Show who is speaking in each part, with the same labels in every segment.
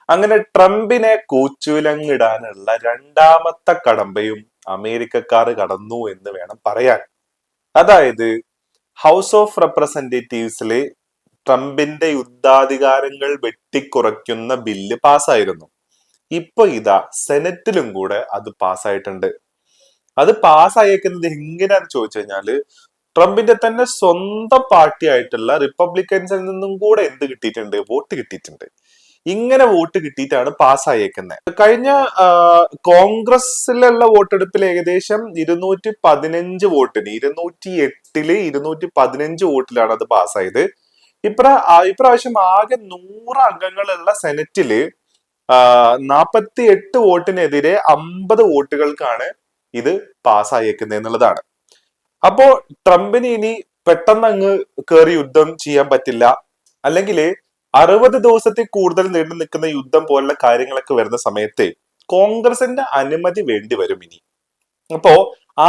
Speaker 1: അങ്ങനെ ട്രംപിനെ കൂച്ചുവിലങ്ങിടാനുള്ള രണ്ടാമത്തെ കടമ്പയും അമേരിക്കക്കാർ കടന്നു എന്ന് വേണം പറയാൻ. അതായത് ഹൗസ് ഓഫ് റെപ്രസെന്റേറ്റീവ്സിലെ ട്രംപിന്റെ യുദ്ധാധികാരങ്ങൾ വെട്ടിക്കുറയ്ക്കുന്ന ബില്ല് പാസ്സായിരുന്നു. ഇപ്പൊ ഇതാ സെനറ്റിലും കൂടെ അത് പാസ്സായിട്ടുണ്ട്. അത് പാസ്സായേക്കുന്നത് എങ്ങനെയാന്ന് ചോദിച്ചു കഴിഞ്ഞാല് ട്രംപിന്റെ തന്നെ സ്വന്തം പാർട്ടി ആയിട്ടുള്ള റിപ്പബ്ലിക്കൻസിൽ നിന്നും കൂടെ എന്ത് കിട്ടിയിട്ടുണ്ട്? വോട്ട് കിട്ടിയിട്ടുണ്ട്. ഇങ്ങനെ വോട്ട് കിട്ടിയിട്ടാണ് പാസ്സായേക്കുന്നത്. കഴിഞ്ഞ കോൺഗ്രസിലുള്ള വോട്ടെടുപ്പിൽ ഏകദേശം 215 വോട്ടിന് 208 215 വോട്ടിലാണ് അത് പാസ്സായത്. ഇപ്രാവശ്യം ആകെ 100 അംഗങ്ങളുള്ള സെനറ്റില് 48 വോട്ടിനെതിരെ 50 വോട്ടുകൾക്കാണ് ഇത് പാസ്സായേക്കുന്നത് എന്നുള്ളതാണ്. അപ്പോ ട്രംപിന് ഇനി പെട്ടെന്ന് അങ്ങ് കയറി യുദ്ധം ചെയ്യാൻ പറ്റില്ല. അല്ലെങ്കിൽ 60 ദിവസത്തിൽ കൂടുതൽ നീണ്ടു നിൽക്കുന്ന യുദ്ധം പോലുള്ള കാര്യങ്ങളൊക്കെ വരുന്ന സമയത്ത് കോൺഗ്രസിന്റെ അനുമതി വേണ്ടി വരും ഇനി. അപ്പോ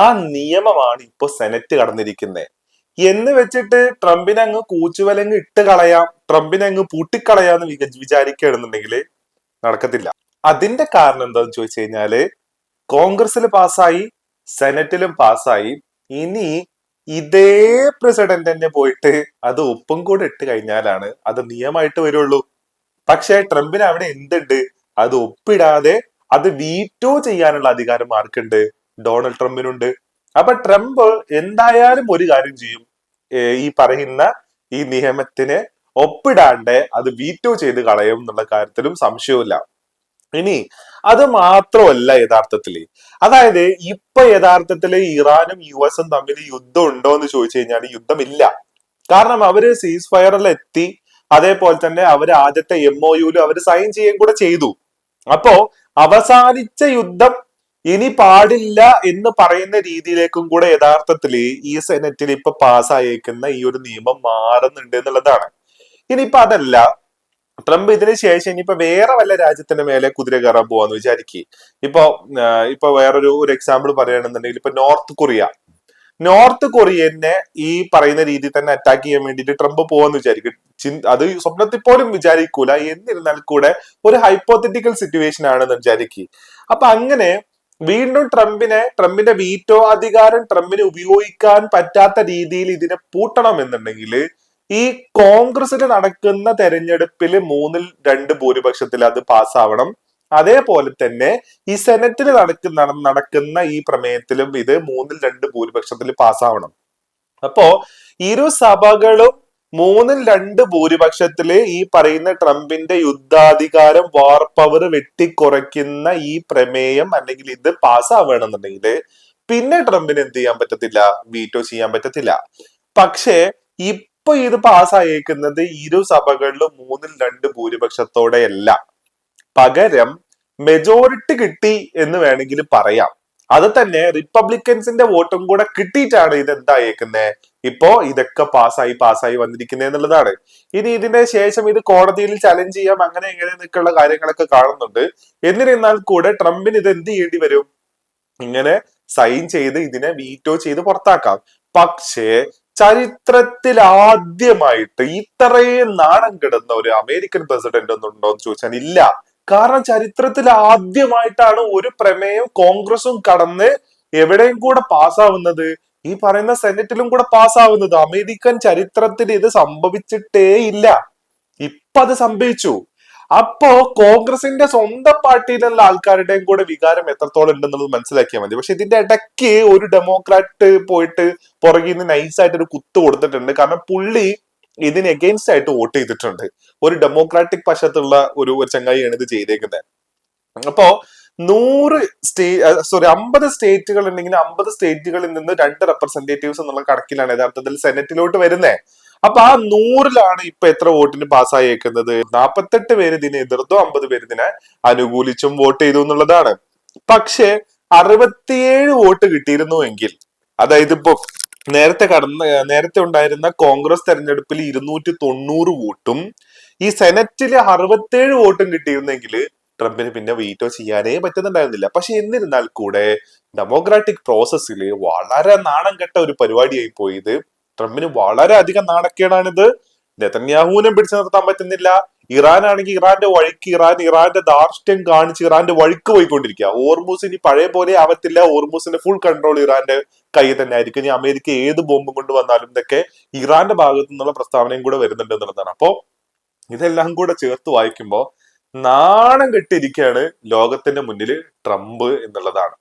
Speaker 1: ആ നിയമമാണ് ഇപ്പോ സെനറ്റ് കടന്നിരിക്കുന്നത്. എന്ന് വെച്ചിട്ട് ട്രംപിനെ അങ്ങ് കൂച്ചുവലങ്ങ് ഇട്ട് കളയാം, ട്രംപിനെ അങ്ങ് പൂട്ടിക്കളയാന്ന് വിചാരിക്കുകയാണെന്നുണ്ടെങ്കിൽ നടക്കത്തില്ല. അതിന്റെ കാരണം എന്താന്ന് ചോദിച്ചു കഴിഞ്ഞാല് കോൺഗ്രസിൽ പാസ്സായി, സെനറ്റിലും പാസ്സായി. ഇനി ഇതേ പ്രസിഡന്റ് തന്നെ പോയിട്ട് അത് ഒപ്പം കൂടെ ഇട്ട് കഴിഞ്ഞാലാണ് അത് നിയമമായിട്ട് വരുള്ളൂ. പക്ഷെ ട്രംപിന് അവിടെ എന്തുണ്ട്? അത് ഒപ്പിടാതെ അത് വീറ്റോ ചെയ്യാനുള്ള അധികാരം ആർക്കുണ്ട്? ഡൊണാൾഡ് ട്രംപിനുണ്ട്. അപ്പൊ ട്രംപ് എന്തായാലും ഒരു കാര്യം ചെയ്യും, ഈ പറയുന്ന ഈ നിയമത്തിന് ഒപ്പിടാണ്ട് അത് വീറ്റോ ചെയ്ത് കളയും എന്നുള്ള കാര്യത്തിലും സംശയമില്ല. ഇനി അത് മാത്രമല്ല യഥാർത്ഥത്തില്, അതായത് ഇപ്പൊ യഥാർത്ഥത്തില് ഇറാനും US തമ്മിൽ യുദ്ധം ഉണ്ടോ എന്ന് ചോദിച്ചു കഴിഞ്ഞാൽ യുദ്ധമില്ല. കാരണം അവര് സീസ് ഫയറിൽ എത്തി, അതേപോലെ തന്നെ അവര് ആദ്യത്തെ MOUലും അവര് സൈൻ ചെയ്യുകയും കൂടെ ചെയ്തു. അപ്പോ അവസാനിച്ച യുദ്ധം ഇനി പാടില്ല എന്ന് പറയുന്ന രീതിയിലേക്കും കൂടെ യഥാർത്ഥത്തില് ഈ സെനറ്റിൽ ഇപ്പൊ പാസ്സായേക്കുന്ന ഈ ഒരു നിയമം മാറുന്നുണ്ട് എന്നുള്ളതാണ്. ഇനിയിപ്പൊ അതല്ല, ട്രംപ് ഇതിന് ശേഷം ഇനിയിപ്പോ വേറെ വല്ല രാജ്യത്തിന്റെ മേലെ കുതിര കയറാൻ പോവാന്ന് വിചാരിക്കുക. ഇപ്പൊ വേറൊരു എക്സാമ്പിൾ പറയുകയാണെന്നുണ്ടെങ്കിൽ ഇപ്പൊ നോർത്ത് കൊറിയനെ ഈ പറയുന്ന രീതിയിൽ തന്നെ അറ്റാക്ക് ചെയ്യാൻ വേണ്ടിയിട്ട് ട്രംപ് പോവാന്ന് വിചാരിക്കും. അത് സ്വപ്നത്തിൽ പോലും വിചാരിക്കൂല. എന്നിരുന്നാൽ കൂടെ ഒരു ഹൈപ്പോത്തറ്റിക്കൽ സിറ്റുവേഷൻ ആണെന്ന് വിചാരിക്കുക. അപ്പൊ അങ്ങനെ വീണ്ടും ട്രംപിന്റെ വീറ്റോ അധികാരം ട്രംപിന് ഉപയോഗിക്കാൻ പറ്റാത്ത രീതിയിൽ ഇതിനെ പൂട്ടണം എന്നുണ്ടെങ്കിൽ ഈ കോൺഗ്രസിൽ നടക്കുന്ന തെരഞ്ഞെടുപ്പിൽ 2/3 ഭൂരിപക്ഷത്തിൽ അത് പാസ്സാവണം. അതേപോലെ തന്നെ ഈ സെനറ്റിൽ നടക്കുന്ന ഈ പ്രമേയത്തിലും ഇത് 2/3 ഭൂരിപക്ഷത്തിൽ പാസ്സാവണം. അപ്പോ ഇരു സഭകളും 2/3 ഭൂരിപക്ഷത്തില് ഈ പറയുന്ന ട്രംപിന്റെ യുദ്ധാധികാരം, വാർ പവർ വെട്ടിക്കുറയ്ക്കുന്ന ഈ പ്രമേയം അല്ലെങ്കിൽ ഇത് പാസ്സാവണമെന്നുണ്ടെങ്കിൽ പിന്നെ ട്രംപിന് എന്ത് ചെയ്യാൻ പറ്റത്തില്ല? വീറ്റോ ചെയ്യാൻ പറ്റത്തില്ല. പക്ഷേ ഇപ്പൊ ഇത് പാസ്സായേക്കുന്നത് ഇരു സഭകളിലും 2/3 ഭൂരിപക്ഷത്തോടെയല്ല, പകരം മെജോറിറ്റി കിട്ടി എന്ന് വേണമെങ്കിൽ പറയാം. അത് തന്നെ റിപ്പബ്ലിക്കൻസിന്റെ വോട്ടും കൂടെ കിട്ടിയിട്ടാണ് ഇത് എന്തായേക്കുന്നത്? ഇപ്പോ ഇതൊക്കെ പാസ്സായി വന്നിരിക്കുന്നത് എന്നുള്ളതാണ്. ഇനി ഇതിന്റെ ശേഷം ഇത് കോടതിയിൽ ചലഞ്ച് ചെയ്യാം, അങ്ങനെ എന്നൊക്കെയുള്ള കാര്യങ്ങളൊക്കെ കാണുന്നുണ്ട്. എന്നിരുന്നാൽ കൂടെ ട്രംപിന് ഇത് എന്ത് ചെയ്യേണ്ടി വരും? ഇങ്ങനെ സൈൻ ചെയ്ത് ഇതിനെ വീറ്റോ ചെയ്ത് പുറത്താക്കാം. പക്ഷേ ചരിത്രത്തിൽ ആദ്യമായിട്ട് ഇത്രയും നാണം കിടന്ന ഒരു അമേരിക്കൻ പ്രസിഡന്റ് ഒന്നും ഉണ്ടോ എന്ന് ചോദിച്ചാൽ ഇല്ല. കാരണം ചരിത്രത്തിൽ ആദ്യമായിട്ടാണ് ഒരു പ്രമേയം കോൺഗ്രസും കടന്ന് എവിടെയും കൂടെ പാസ്സാവുന്നത്, ഈ പറയുന്ന സെനറ്റിലും കൂടെ പാസ്സാവുന്നത്. അമേരിക്കൻ ചരിത്രത്തിൽ ഇത് സംഭവിച്ചിട്ടേ ഇല്ല. ഇപ്പൊ അത് സംഭവിച്ചു. അപ്പോ കോൺഗ്രസിന്റെ സ്വന്തം പാർട്ടിയിലുള്ള ആൾക്കാരുടെയും കൂടെ വികാരം എത്രത്തോളം ഉണ്ടെന്നുള്ളത് മനസ്സിലാക്കിയാൽ മതി. പക്ഷെ ഇതിന്റെ ഇടയ്ക്ക് ഒരു ഡെമോക്രാറ്റ് പോയിട്ട് പുറകിൽ നിന്ന് നൈസായിട്ട് ഒരു കുത്ത് കൊടുത്തിട്ടുണ്ട്. കാരണം പുള്ളി ഇതിന് എഗെയിൻസ്റ്റ് ആയിട്ട് വോട്ട് ചെയ്തിട്ടുണ്ട്. ഒരു ഡെമോക്രാറ്റിക് പക്ഷത്തുള്ള ഒരു ചങ്ങായിയാണ് ഇത് ചെയ്തേക്കുന്നത്. അപ്പോ 50 സ്റ്റേറ്റുകൾ ഉണ്ടെങ്കിൽ 50 സ്റ്റേറ്റുകളിൽ നിന്ന് 2 റെപ്രസെന്റേറ്റീവ്സ് എന്നുള്ള കണക്കിലാണ് യഥാർത്ഥത്തിൽ സെനറ്റിലോട്ട് വരുന്നത്. അപ്പൊ ആ 100-ലാണ് ഇപ്പൊ എത്ര വോട്ടിന് പാസ്സായേക്കുന്നത്? 48 പേര് ഇതിനെ എതിർത്തും 50 പേര് ഇതിനെ അനുകൂലിച്ചും വോട്ട് ചെയ്തു എന്നുള്ളതാണ്. പക്ഷെ 67 വോട്ട് കിട്ടിയിരുന്നു എങ്കിൽ, അതായത് ഇപ്പൊ നേരത്തെ ഉണ്ടായിരുന്ന കോൺഗ്രസ് തെരഞ്ഞെടുപ്പിൽ 290 വോട്ടും ഈ സെനറ്റില് 67 വോട്ടും കിട്ടിയിരുന്നെങ്കിൽ ട്രംപിന് പിന്നെ വീറ്റോ ചെയ്യാനേ പറ്റുന്നുണ്ടായിരുന്നില്ല. പക്ഷെ എന്നിരുന്നാൽ കൂടെ ഡെമോക്രാറ്റിക് പ്രോസസ്സിൽ വളരെ നാണം കെട്ട ഒരു പരിപാടിയായി പോയത്. ട്രംപിന് വളരെ അധികം നാണക്കേടാണിത്. നെതന്യാഹുവിനെ പിടിച്ചു നിർത്താൻ പറ്റുന്നില്ല, ഇറാൻ ആണെങ്കിൽ ഇറാന്റെ വഴിക്ക് ഇറാന്റെ ധാർഷ്ട്യം കാണിച്ച് ഇറാന്റെ വഴിക്ക് പോയിക്കൊണ്ടിരിക്കുക. ഓർമൂസ് ഇനി പഴയ പോലെ ആവത്തില്ല. ഓർമൂസിന്റെ ഫുൾ കൺട്രോൾ ഇറാന്റെ കയ്യിൽ തന്നെ ആയിരിക്കും. ഇനി അമേരിക്ക ഏത് ബോംബും കൊണ്ട് വന്നാലും ഇതൊക്കെ ഇറാന്റെ ഭാഗത്തു നിന്നുള്ള പ്രസ്താവനയും കൂടെ വരുന്നുണ്ട് എന്നുള്ളതാണ്. അപ്പോ ഇതെല്ലാം കൂടെ ചേർത്ത് വായിക്കുമ്പോൾ നാണം കെട്ടിരിക്കുകയാണ് ലോകത്തിന്റെ മുന്നിൽ ട്രംപ് എന്നുള്ളതാണ്.